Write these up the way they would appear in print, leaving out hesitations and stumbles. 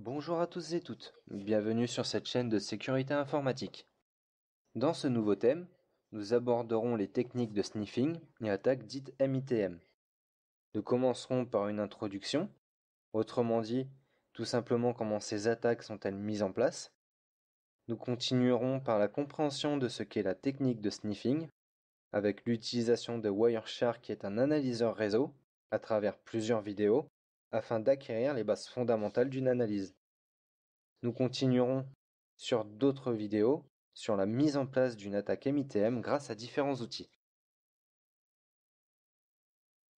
Bonjour à tous et toutes, bienvenue sur cette chaîne de sécurité informatique. Dans ce nouveau thème, nous aborderons les techniques de sniffing et attaques dites MITM. Nous commencerons par une introduction, autrement dit, tout simplement comment ces attaques sont-elles mises en place. Nous continuerons par la compréhension de ce qu'est la technique de sniffing, avec l'utilisation de Wireshark qui est un analyseur réseau, à travers plusieurs vidéos, afin d'acquérir les bases fondamentales d'une analyse. Nous continuerons sur d'autres vidéos sur la mise en place d'une attaque MITM grâce à différents outils.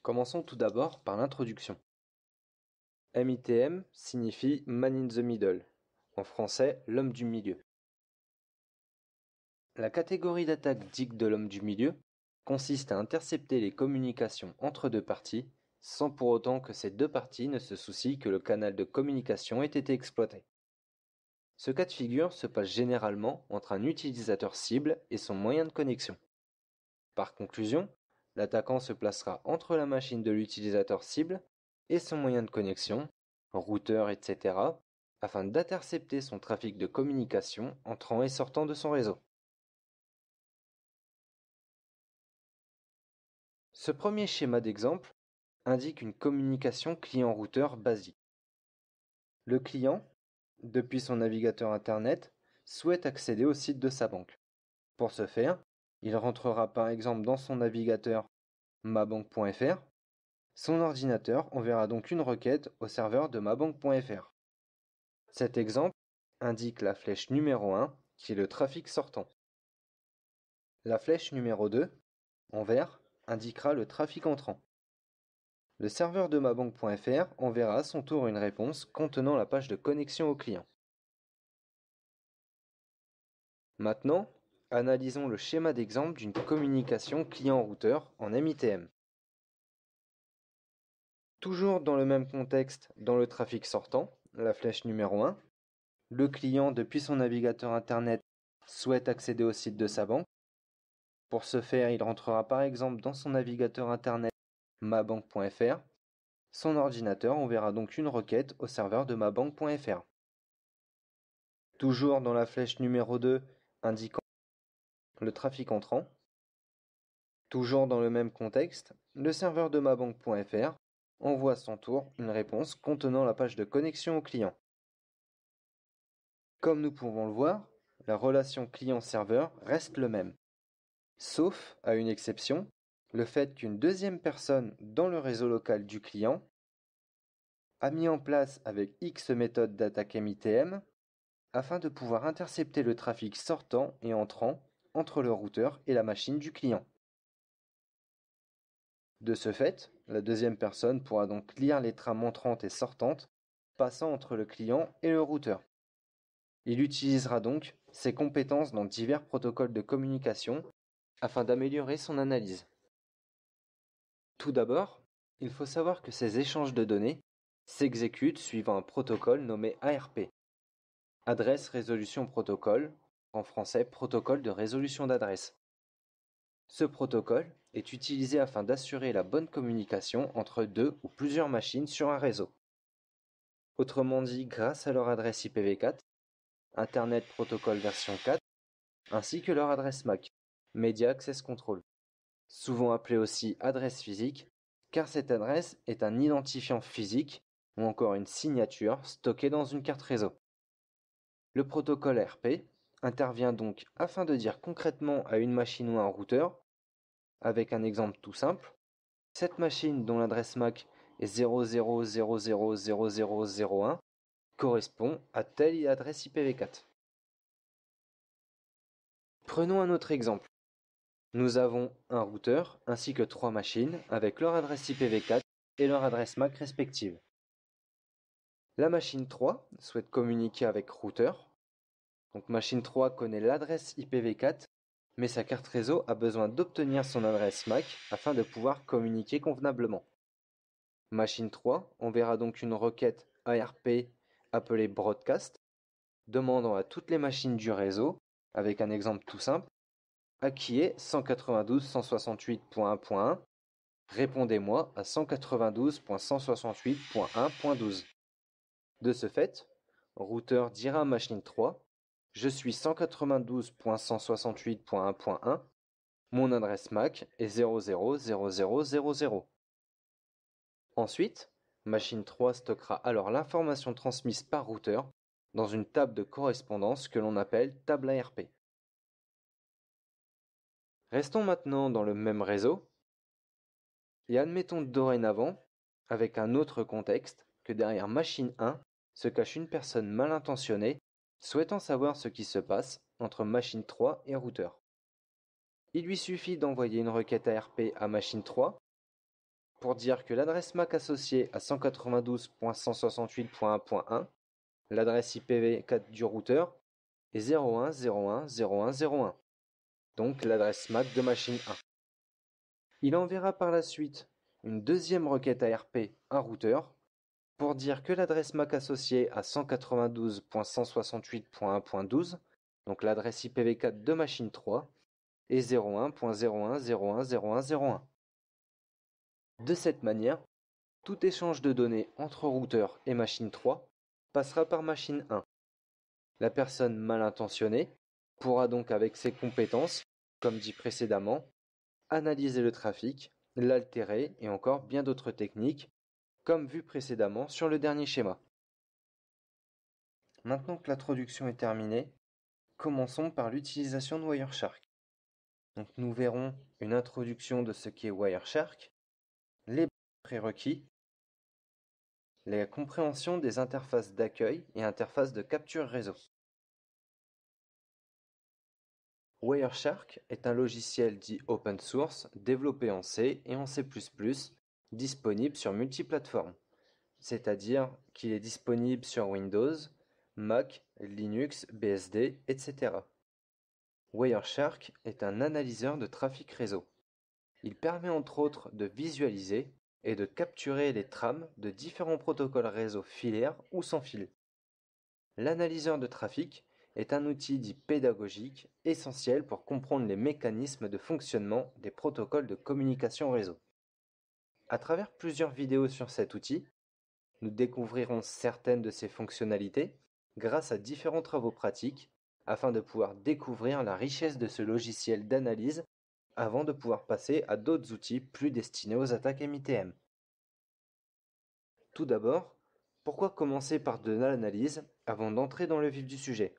Commençons tout d'abord par l'introduction. MITM signifie Man in the Middle, en français l'homme du milieu. La catégorie d'attaque dite de l'homme du milieu consiste à intercepter les communications entre deux parties sans pour autant que ces deux parties ne se soucient que le canal de communication ait été exploité. Ce cas de figure se passe généralement entre un utilisateur cible et son moyen de connexion. Par conclusion, l'attaquant se placera entre la machine de l'utilisateur cible et son moyen de connexion, routeur, etc., afin d'intercepter son trafic de communication entrant et sortant de son réseau. Ce premier schéma d'exemple indique une communication client-routeur basique. Le client, depuis son navigateur Internet, souhaite accéder au site de sa banque. Pour ce faire, il rentrera par exemple dans son navigateur mabanque.fr. Son ordinateur enverra donc une requête au serveur de mabanque.fr. Cet exemple indique la flèche numéro 1 qui est le trafic sortant. La flèche numéro 2, en vert, indiquera le trafic entrant. Le serveur de mabanque.fr enverra à son tour une réponse contenant la page de connexion au client. Maintenant, analysons le schéma d'exemple d'une communication client-routeur en MITM. Toujours dans le même contexte, dans le trafic sortant, la flèche numéro 1, le client depuis son navigateur Internet souhaite accéder au site de sa banque. Pour ce faire, il rentrera par exemple dans son navigateur Internet mabanque.fr. Son ordinateur enverra donc une requête au serveur de mabanque.fr. Toujours dans la flèche numéro 2 indiquant le trafic entrant. Toujours dans le même contexte, le serveur de mabanque.fr envoie à son tour une réponse contenant la page de connexion au client. Comme nous pouvons le voir, la relation client-serveur reste le même. Sauf à une exception, le fait qu'une deuxième personne dans le réseau local du client a mis en place avec X méthode d'attaque MITM afin de pouvoir intercepter le trafic sortant et entrant entre le routeur et la machine du client. De ce fait, la deuxième personne pourra donc lire les trames entrantes et sortantes passant entre le client et le routeur. Il utilisera donc ses compétences dans divers protocoles de communication afin d'améliorer son analyse. Tout d'abord, il faut savoir que ces échanges de données s'exécutent suivant un protocole nommé ARP. Adresse Résolution Protocol, en français protocole de résolution d'adresse. Ce protocole est utilisé afin d'assurer la bonne communication entre deux ou plusieurs machines sur un réseau. Autrement dit, grâce à leur adresse IPv4, Internet Protocol version 4, ainsi que leur adresse MAC, Media Access Control, souvent appelée aussi adresse physique, car cette adresse est un identifiant physique ou encore une signature stockée dans une carte réseau. Le protocole ARP intervient donc afin de dire concrètement à une machine ou un routeur, avec un exemple tout simple, cette machine dont l'adresse MAC est 00000001 correspond à telle adresse IPv4. Prenons un autre exemple. Nous avons un routeur ainsi que 3 machines avec leur adresse IPv4 et leur adresse MAC respective. La machine 3 souhaite communiquer avec routeur. Donc machine 3 connaît l'adresse IPv4, mais sa carte réseau a besoin d'obtenir son adresse MAC afin de pouvoir communiquer convenablement. Machine 3 enverra donc une requête ARP appelée broadcast, demandant à toutes les machines du réseau, avec un exemple tout simple, à qui est 192.168.1.1, répondez-moi à 192.168.1.12. De ce fait, routeur dira à machine 3, je suis 192.168.1.1, mon adresse MAC est 000000. Ensuite, machine 3 stockera alors l'information transmise par routeur dans une table de correspondance que l'on appelle table ARP. Restons maintenant dans le même réseau et admettons dorénavant, avec un autre contexte, que derrière machine 1 se cache une personne mal intentionnée souhaitant savoir ce qui se passe entre machine 3 et routeur. Il lui suffit d'envoyer une requête ARP à machine 3 pour dire que l'adresse MAC associée à 192.168.1.1, l'adresse IPv4 du routeur, est 01010101, donc l'adresse MAC de machine 1. Il enverra par la suite une deuxième requête ARP à routeur pour dire que l'adresse MAC associée à 192.168.1.12, donc l'adresse IPv4 de machine 3, est 01.01010101. De cette manière, tout échange de données entre routeur et machine 3 passera par machine 1. La personne mal intentionnée pourra donc avec ses compétences, comme dit précédemment, analyser le trafic, l'altérer et encore bien d'autres techniques, comme vu précédemment sur le dernier schéma. Maintenant que l'introduction est terminée, commençons par l'utilisation de Wireshark. Donc nous verrons une introduction de ce qu'est Wireshark, les prérequis, la compréhension des interfaces d'accueil et interfaces de capture réseau. Wireshark est un logiciel dit open source développé en C et en C++, disponible sur multiplateformes, c'est-à-dire qu'il est disponible sur Windows, Mac, Linux, BSD, etc. Wireshark est un analyseur de trafic réseau. Il permet entre autres de visualiser et de capturer les trames de différents protocoles réseau filaires ou sans fil. L'analyseur de trafic est un outil dit pédagogique essentiel pour comprendre les mécanismes de fonctionnement des protocoles de communication réseau. À travers plusieurs vidéos sur cet outil, nous découvrirons certaines de ses fonctionnalités grâce à différents travaux pratiques afin de pouvoir découvrir la richesse de ce logiciel d'analyse avant de pouvoir passer à d'autres outils plus destinés aux attaques MITM. Tout d'abord, pourquoi commencer par de l'analyse avant d'entrer dans le vif du sujet?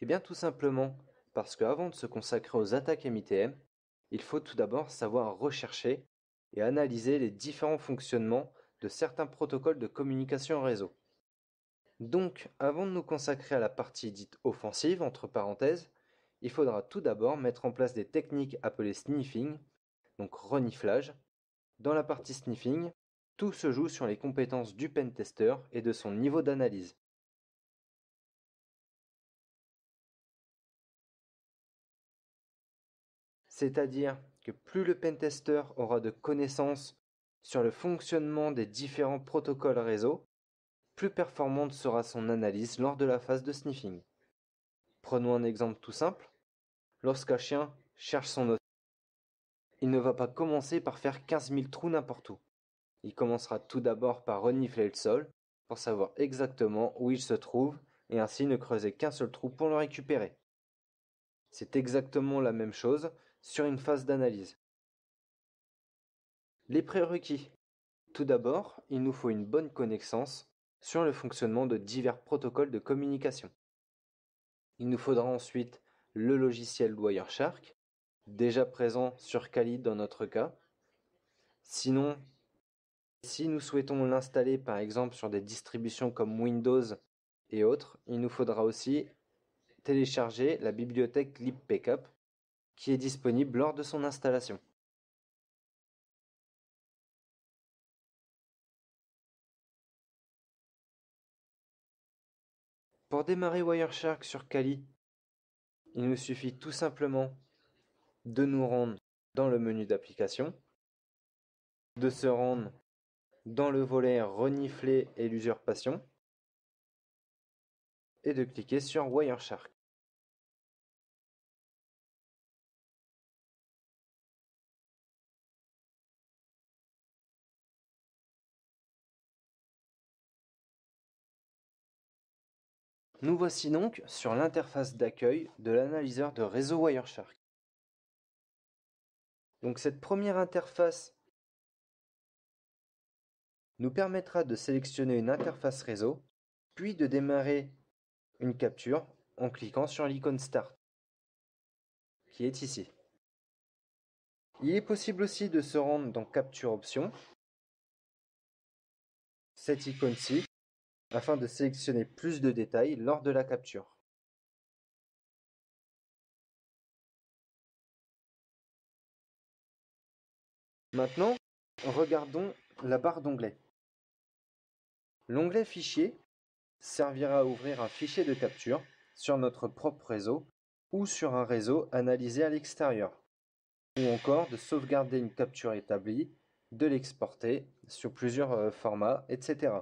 Eh bien tout simplement parce qu'avant de se consacrer aux attaques MITM, il faut tout d'abord savoir rechercher et analyser les différents fonctionnements de certains protocoles de communication réseau. Donc, avant de nous consacrer à la partie dite offensive, entre parenthèses, il faudra tout d'abord mettre en place des techniques appelées sniffing, donc reniflage. Dans la partie sniffing, tout se joue sur les compétences du pentester et de son niveau d'analyse. C'est-à-dire que plus le pentester aura de connaissances sur le fonctionnement des différents protocoles réseau, plus performante sera son analyse lors de la phase de sniffing. Prenons un exemple tout simple. Lorsqu'un chien cherche son os, il ne va pas commencer par faire 15 000 trous n'importe où. Il commencera tout d'abord par renifler le sol pour savoir exactement où il se trouve et ainsi ne creuser qu'un seul trou pour le récupérer. C'est exactement la même chose sur une phase d'analyse. Les prérequis. Tout d'abord, il nous faut une bonne connaissance sur le fonctionnement de divers protocoles de communication. Il nous faudra ensuite le logiciel Wireshark, déjà présent sur Kali dans notre cas. Sinon, si nous souhaitons l'installer par exemple sur des distributions comme Windows et autres, il nous faudra aussi télécharger la bibliothèque libpcap qui est disponible lors de son installation. Pour démarrer Wireshark sur Kali, il nous suffit tout simplement de nous rendre dans le menu d'application, de se rendre dans le volet renifler et l'usurpation et de cliquer sur Wireshark. Nous voici donc sur l'interface d'accueil de l'analyseur de réseau Wireshark. Donc cette première interface nous permettra de sélectionner une interface réseau, puis de démarrer une capture en cliquant sur l'icône Start, qui est ici. Il est possible aussi de se rendre dans Capture Options, cette icône-ci, afin de sélectionner plus de détails lors de la capture. Maintenant, regardons la barre d'onglets. L'onglet Fichier servira à ouvrir un fichier de capture sur notre propre réseau ou sur un réseau analysé à l'extérieur, ou encore de sauvegarder une capture établie, de l'exporter sur plusieurs formats, etc.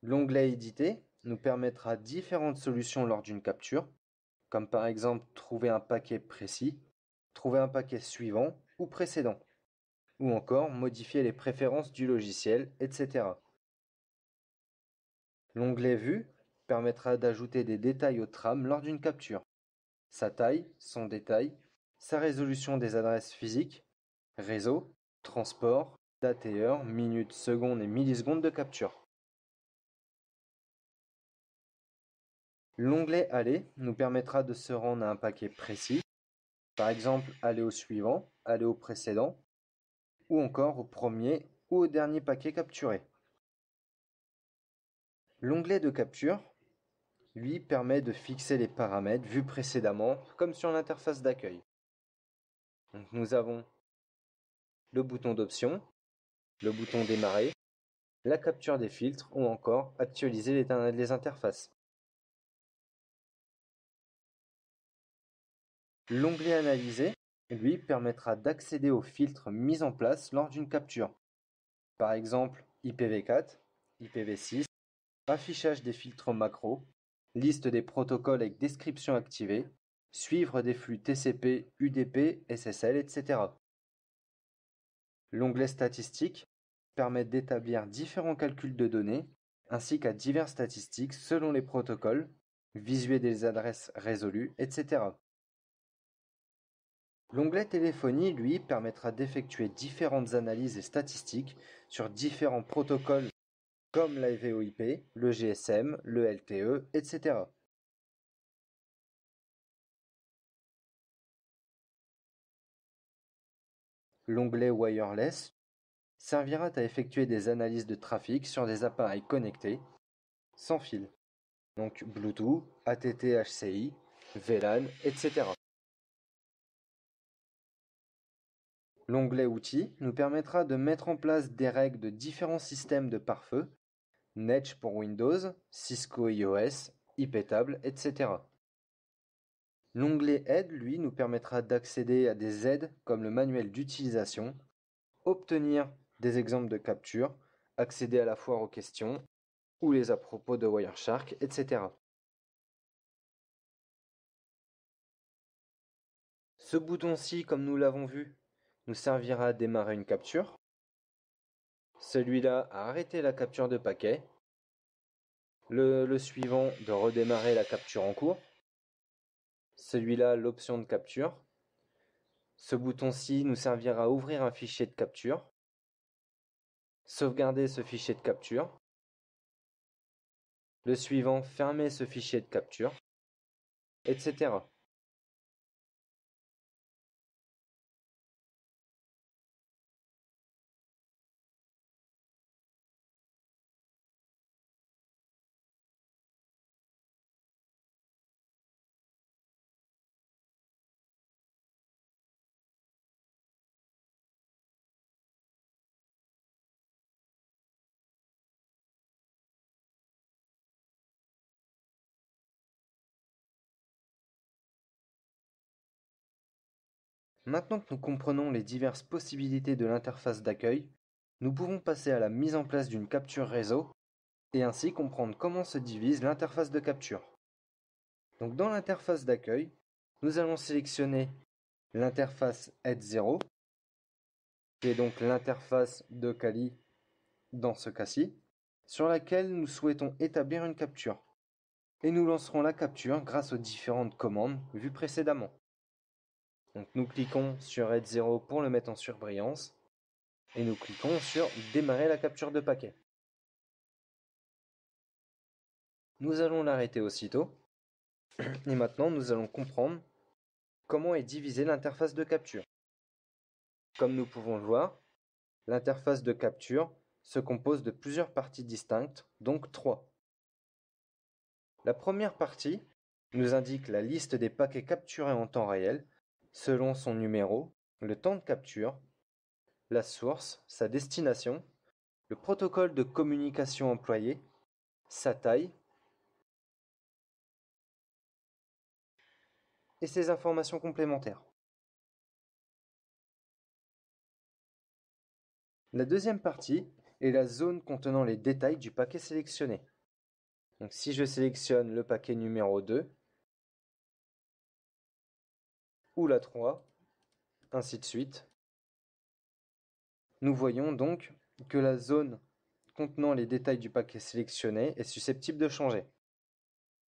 L'onglet Éditer nous permettra différentes solutions lors d'une capture, comme par exemple trouver un paquet précis, trouver un paquet suivant ou précédent, ou encore modifier les préférences du logiciel, etc. L'onglet Vue permettra d'ajouter des détails aux trames lors d'une capture. Sa taille, son détail, sa résolution des adresses physiques, réseau, transport, date et heure, minutes, secondes et millisecondes de capture. L'onglet Aller nous permettra de se rendre à un paquet précis, par exemple aller au suivant, aller au précédent, ou encore au premier ou au dernier paquet capturé. L'onglet de capture, lui, permet de fixer les paramètres vus précédemment, comme sur l'interface d'accueil. Donc, nous avons le bouton d'option, le bouton démarrer, la capture des filtres ou encore actualiser les interfaces. L'onglet analyser, lui, permettra d'accéder aux filtres mis en place lors d'une capture. Par exemple, IPv4, IPv6, affichage des filtres macro, liste des protocoles avec description activée, suivre des flux TCP, UDP, SSL, etc. L'onglet Statistiques permet d'établir différents calculs de données ainsi qu'à diverses statistiques selon les protocoles, visuer des adresses résolues, etc. L'onglet Téléphonie, lui, permettra d'effectuer différentes analyses et statistiques sur différents protocoles comme la VoIP, le GSM, le LTE, etc. L'onglet Wireless servira à effectuer des analyses de trafic sur des appareils connectés sans fil, donc Bluetooth, ATT-HCI, VLAN, etc. L'onglet Outils nous permettra de mettre en place des règles de différents systèmes de pare-feu, Netsch pour Windows, Cisco iOS, IP-Table, etc. L'onglet Aide, lui, nous permettra d'accéder à des aides comme le manuel d'utilisation, obtenir des exemples de capture, accéder à la foire aux questions ou les à propos de Wireshark, etc. Ce bouton-ci, comme nous l'avons vu, nous servira à démarrer une capture. Celui-là à arrêter la capture de paquet. Le suivant de redémarrer la capture en cours. Celui-là, l'option de capture. Ce bouton-ci nous servira à ouvrir un fichier de capture. Sauvegarder ce fichier de capture. Le suivant, fermer ce fichier de capture, etc. Maintenant que nous comprenons les diverses possibilités de l'interface d'accueil, nous pouvons passer à la mise en place d'une capture réseau et ainsi comprendre comment se divise l'interface de capture. Donc dans l'interface d'accueil, nous allons sélectionner l'interface Head 0, qui est donc l'interface de Kali dans ce cas-ci. sur laquelle nous souhaitons établir une capture. Et nous lancerons la capture grâce aux différentes commandes vues précédemment. Donc nous cliquons sur Red 0 pour le mettre en surbrillance et nous cliquons sur démarrer la capture de paquet. Nous allons l'arrêter aussitôt et maintenant nous allons comprendre comment est divisée l'interface de capture. Comme nous pouvons le voir, l'interface de capture se compose de plusieurs parties distinctes, donc 3. La première partie nous indique la liste des paquets capturés en temps réel, selon son numéro, le temps de capture, la source, sa destination, le protocole de communication employé, sa taille et ses informations complémentaires. La deuxième partie est la zone contenant les détails du paquet sélectionné. Donc si je sélectionne le paquet numéro 2 ou la 3, ainsi de suite, nous voyons donc que la zone contenant les détails du paquet sélectionné est susceptible de changer.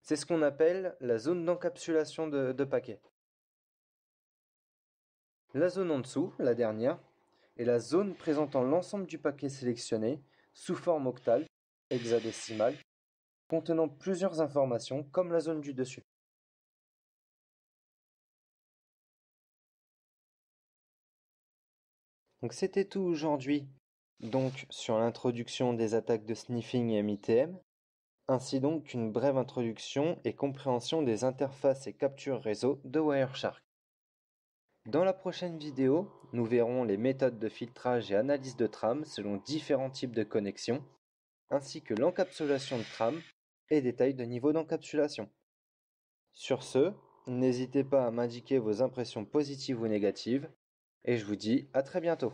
C'est ce qu'on appelle la zone d'encapsulation de paquets. La zone en dessous, la dernière, est la zone présentant l'ensemble du paquet sélectionné sous forme octale, hexadécimale, contenant plusieurs informations comme la zone du dessus. Donc c'était tout aujourd'hui donc sur l'introduction des attaques de sniffing et MITM, ainsi donc qu'une brève introduction et compréhension des interfaces et captures réseau de Wireshark. Dans la prochaine vidéo, nous verrons les méthodes de filtrage et analyse de trames selon différents types de connexions, ainsi que l'encapsulation de trames et détails de niveau d'encapsulation. Sur ce, n'hésitez pas à m'indiquer vos impressions positives ou négatives, et je vous dis à très bientôt.